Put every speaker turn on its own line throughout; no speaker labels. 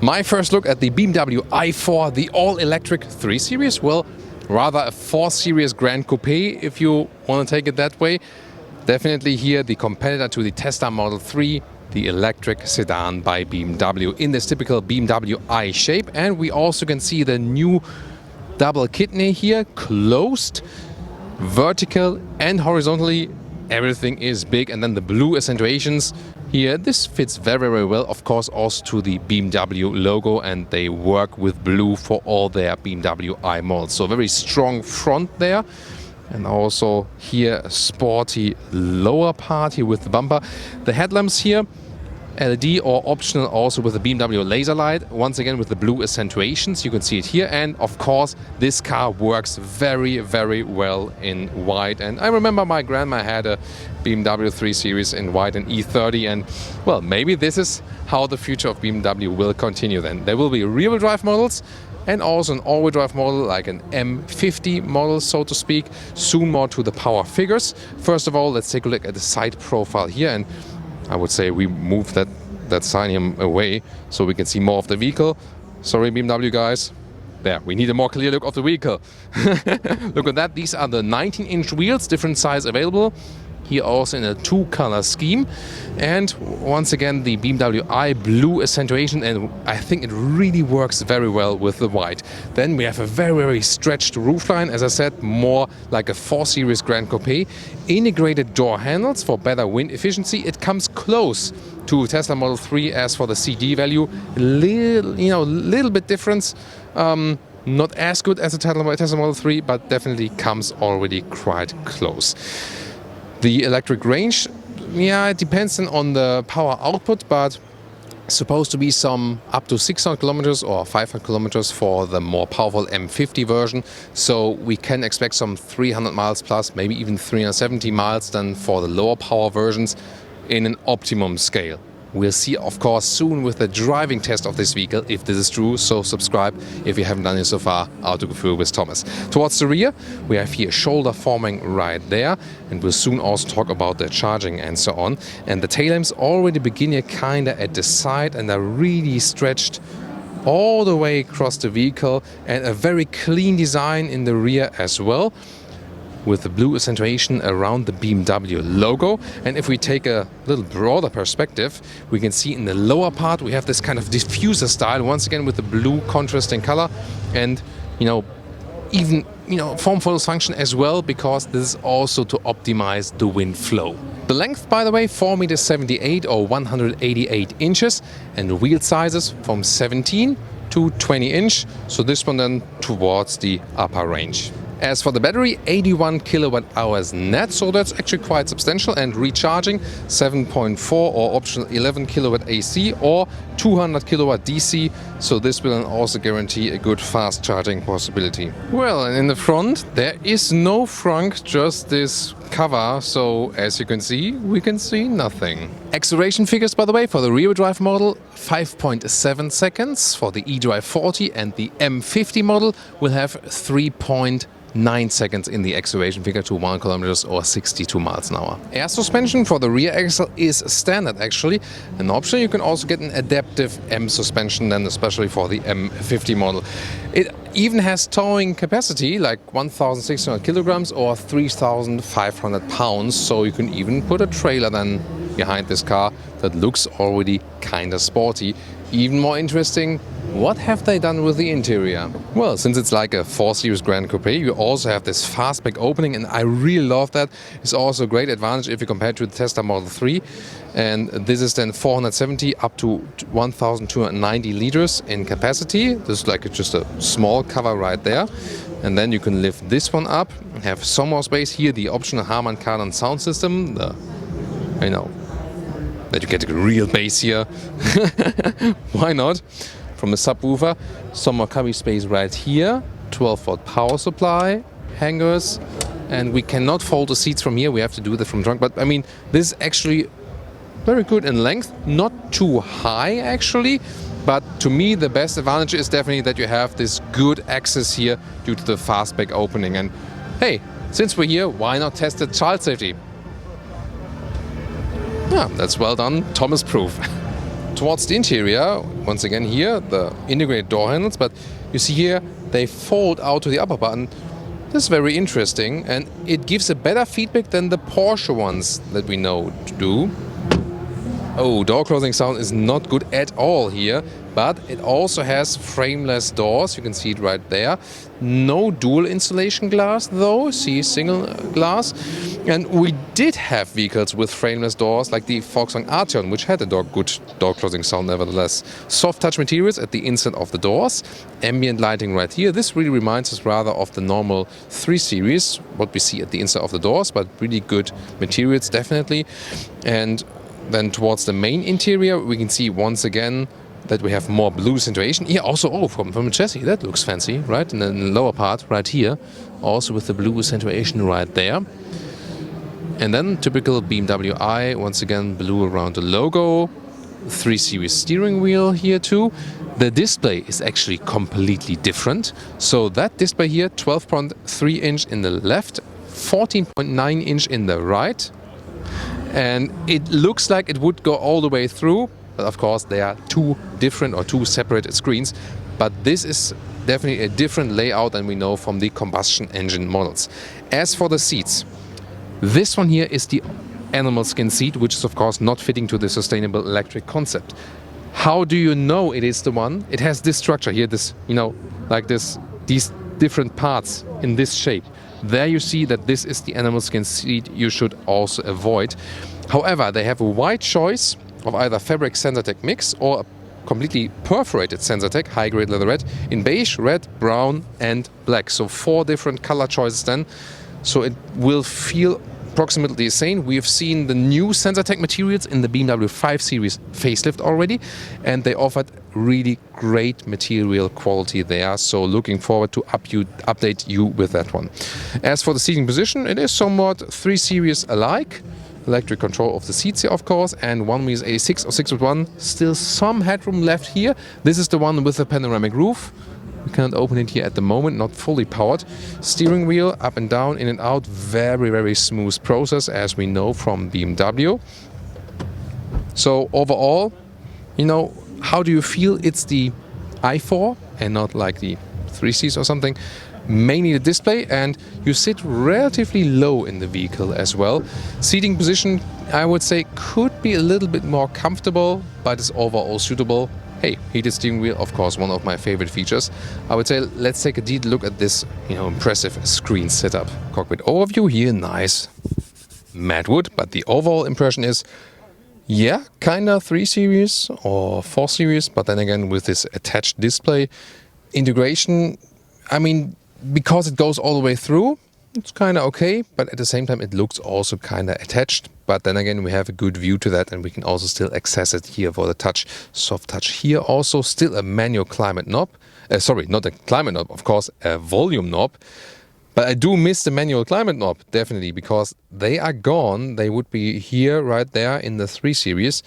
My first look at the BMW i4, the all-electric 3 Series, well, rather a 4 Series Grand Coupe if you want to take it that way. Definitely here the competitor to the Tesla Model 3, the electric sedan by BMW in this typical BMW i shape. And we also can see the new double kidney here, closed, vertical and horizontally. Everything is big, and then the blue accentuations here. This fits very, very well, of course, also to the BMW logo, and they work with blue for all their BMW i models. So very strong front there. And also here a sporty lower part here with the bumper. The headlamps here, LED or optional, also with the BMW laser light, once again with the blue accentuations. You can see it here. And of course this car works very, very well in white. And I remember my grandma had a BMW 3 Series in white and E30, and well, maybe this is how the future of BMW will continue then. There will be rear-wheel drive models and also an all-wheel drive model like an M50 model, so to speak. Soon more to the power figures. First of all, let's take a look at the side profile here, and I would say we move that sign here away so we can see more of the vehicle. Sorry, BMW guys. There, we need a more clear look of the vehicle. Look at that. These are the 19-inch wheels, different size available. Here also in a 2-color scheme. And once again, the BMW i blue accentuation, and I think it really works very well with the white. Then we have a very, very stretched roofline. As I said, more like a 4 Series Grand Coupe. Integrated door handles for better wind efficiency. It comes close to Tesla Model 3 as for the CD value. Little bit difference. Not as good as the Tesla Model 3, but definitely comes already quite close. The electric range, yeah, it depends on the power output, but supposed to be some up to 600 kilometers or 500 kilometers for the more powerful M50 version. So we can expect some 300 miles plus, maybe even 370 miles then for the lower power versions in an optimum scale. We'll see, of course, soon with the driving test of this vehicle if this is true. So subscribe if you haven't done it so far. Autogefuel with Thomas. Towards the rear, we have here shoulder forming right there, and we'll soon also talk about the charging and so on. And the tail lamps already begin here kinda at the side and are really stretched all the way across the vehicle, and a very clean design in the rear as well, with the blue accentuation around the BMW logo. And if we take a little broader perspective, we can see in the lower part we have this kind of diffuser style, once again with the blue contrasting color, and even form follows function as well, because this is also to optimize the wind flow. The length, by the way, 4.78 m or 188 inches, and wheel sizes from 17 to 20 inch. So this one then towards the upper range. As for the battery, 81 kilowatt hours net, so that's actually quite substantial, and recharging 7.4 or optional 11 kilowatt AC or 200 kilowatt DC, so this will then also guarantee a good fast charging possibility. Well, and in the front there is no frunk, just this cover, so as you can see, we can see nothing. Acceleration figures, by the way, for the rear drive model, 5.7 seconds. For the eDrive 40 and the M50 model will have 3.9 seconds in the acceleration figure to 1 kilometers or 62 miles an hour. Air suspension for the rear axle is standard actually. An option, you can also get an adaptive M suspension then, especially for the M50 model. It even has towing capacity like 1,600 kilograms or 3,500 pounds, so you can even put a trailer then behind this car that looks already kinda sporty. Even more interesting, what have they done with the interior? Well, since it's like a 4 Series Grand Coupe, you also have this fastback opening, and I really love that. It's also a great advantage if you compare it to the Tesla Model 3. And this is then 470 up to 1,290 liters in capacity. This is like just a small cover right there. And then you can lift this one up, have some more space here, the optional Harman Kardon sound system, that you get a real bass here. Why not? From the subwoofer, some more cubby space right here, 12-volt power supply, hangers, and we cannot fold the seats from here. We have to do that from trunk. But I mean, this is actually very good in length, not too high actually. But to me, the best advantage is definitely that you have this good access here due to the fastback opening. And hey, since we're here, why not test the child safety? Yeah, that's well done, Thomas proof. towards the interior, once again here, the integrated door handles, but you see here, they fold out to the upper button. This is very interesting, and it gives a better feedback than the Porsche ones that we know to do. Oh, door closing sound is not good at all here, but it also has frameless doors. You can see it right there. No dual insulation glass though, see, single glass. And we did have vehicles with frameless doors like the Volkswagen Arteon, which had a good door closing sound nevertheless. Soft touch materials at the inside of the doors. Ambient lighting right here. This really reminds us rather of the normal 3 Series, what we see at the inside of the doors, but really good materials definitely. And then towards the main interior, we can see once again that we have more blue accentuation. Here also, from the chassis, that looks fancy, right? And then the lower part, right here, also with the blue accentuation right there. And then typical BMW i, once again, blue around the logo. 3 Series steering wheel here too. The display is actually completely different. So that display here, 12.3 inch in the left, 14.9 inch in the right. And it looks like it would go all the way through, but of course they are two different or two separated screens. But this is definitely a different layout than we know from the combustion engine models. As for the seats, this one here is the animal skin seat, which is of course not fitting to the sustainable electric concept. How do you know it is the one? It has this structure here, this, like this, these different parts in this shape. There you see that this is the animal skin seat you should also avoid. However, they have a wide choice of either fabric Sensatec mix or a completely perforated Sensatec high-grade leatherette in beige, red, brown and black. So 4 different color choices then. So it will feel approximately the same. We've seen the new Sensatec materials in the BMW 5 Series facelift already, and they offered really great material quality there. So looking forward to update you with that one. As for the seating position, it is somewhat 3 Series alike. Electric control of the seats here, of course, and one is a 6 or 6.1. Still some headroom left here. This is the one with the panoramic roof. We cannot open it here at the moment, not fully powered. Steering wheel up and down, in and out, very, very smooth process as we know from BMW. So overall, how do you feel? It's the i4 and not like the 3 Series or something. Mainly the display, and you sit relatively low in the vehicle as well. Seating position, I would say, could be a little bit more comfortable, but is overall suitable. Hey, heated steering wheel, of course, one of my favorite features. I would say let's take a deep look at this, impressive screen setup. Cockpit overview here, nice matte wood, but the overall impression is, yeah, kinda 3 Series or 4 Series, but then again with this attached display. Integration, because it goes all the way through, it's kind of okay, but at the same time it looks also kind of attached. But then again, we have a good view to that, and we can also still access it here for the touch. Soft touch here also, still a manual climate knob. Sorry, not a climate knob, of course, a volume knob. But I do miss the manual climate knob, definitely, because they are gone. They would be here, right there in the 3 Series.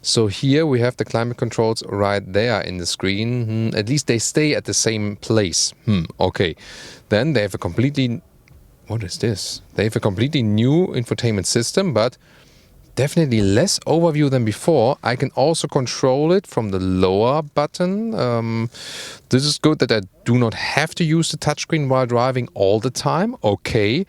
So here we have the climate controls right there in the screen. At least they stay at the same place. Okay. Then they have a completely... What is this? They have a completely new infotainment system, but definitely less overview than before. I can also control it from the lower button. This is good that I do not have to use the touchscreen while driving all the time. Okay.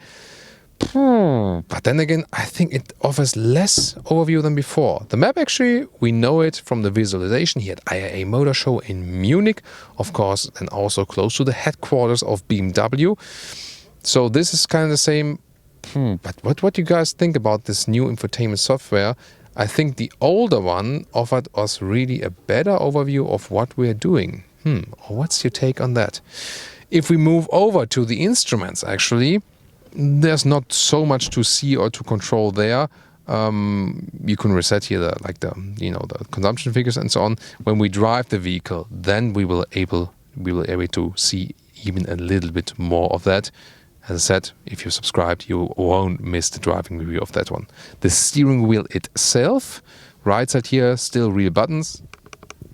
But then again, I think it offers less overview than before. The map, actually, we know it from the visualization here at IAA Motor Show in Munich, of course, and also close to the headquarters of BMW. So this is kind of the same. But what do you guys think about this new infotainment software? I think the older one offered us really a better overview of what we're doing. What's your take on that? If we move over to the instruments, actually, there's not so much to see or to control there. You can reset here the consumption figures and so on. When we drive the vehicle, then we will able to see even a little bit more of that. As I said, if you're subscribed, you won't miss the driving review of that one. The steering wheel itself, right side here, still real buttons.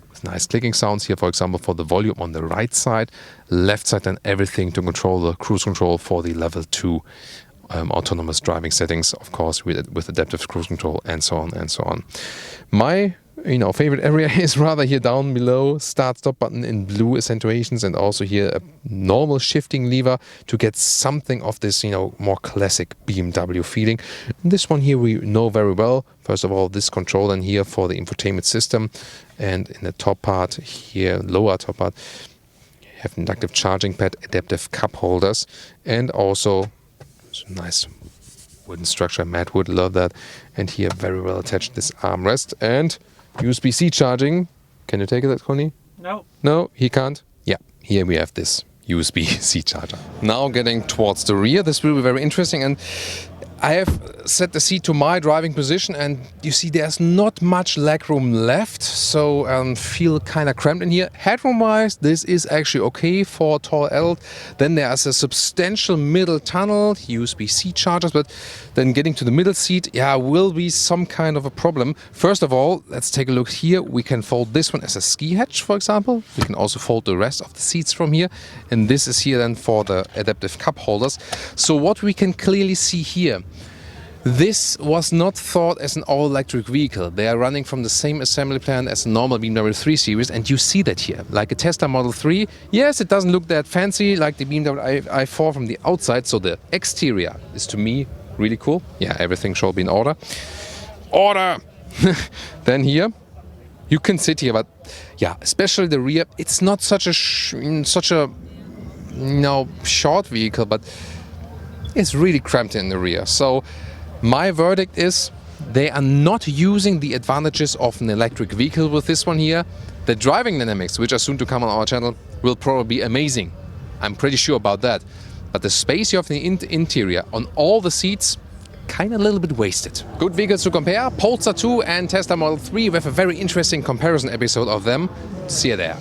With nice clicking sounds here, for example, for the volume on the right side. Left side, and everything to control the cruise control for the level 2 autonomous driving settings, of course, with adaptive cruise control and so on and so on. My favorite area is rather here down below, start stop button in blue accentuations, and also here a normal shifting lever to get something of this, more classic BMW feeling. And this one here we know very well. First of all, this control and here for the infotainment system, and in the top part here, lower top part, you have inductive charging pad, adaptive cup holders, and also nice wooden structure, matte wood, love that. And here very well attached this armrest and USB-C charging. Can you take it, Conny?
No.
No, he can't? Yeah, here we have this USB-C charger. Now getting towards the rear, this will be very interesting, and I have set the seat to my driving position, and you see there's not much legroom left, so feel kind of cramped in here. Headroom wise, this is actually okay for tall adult. Then there's a substantial middle tunnel, USB-C chargers, but then getting to the middle seat, will be some kind of a problem. First of all, let's take a look here. We can fold this one as a ski hatch, for example. We can also fold the rest of the seats from here, and this is here then for the adaptive cup holders. So what we can clearly see here, this was not thought as an all-electric vehicle. They are running from the same assembly plan as a normal BMW 3 Series, and you see that here. Like a Tesla Model 3, yes, it doesn't look that fancy like the BMW i4 from the outside, so the exterior is, to me, really cool. Yeah, everything shall be in order. Order! Then here, you can sit here, but especially the rear, it's not such a short vehicle, but it's really cramped in the rear. So my verdict is they are not using the advantages of an electric vehicle with this one here. The driving dynamics, which are soon to come on our channel, will probably be amazing. I'm pretty sure about that. But the space you have in the interior on all the seats, kind of a little bit wasted. Good vehicles to compare, Polestar 2 and Tesla Model 3. We have a very interesting comparison episode of them. See you there.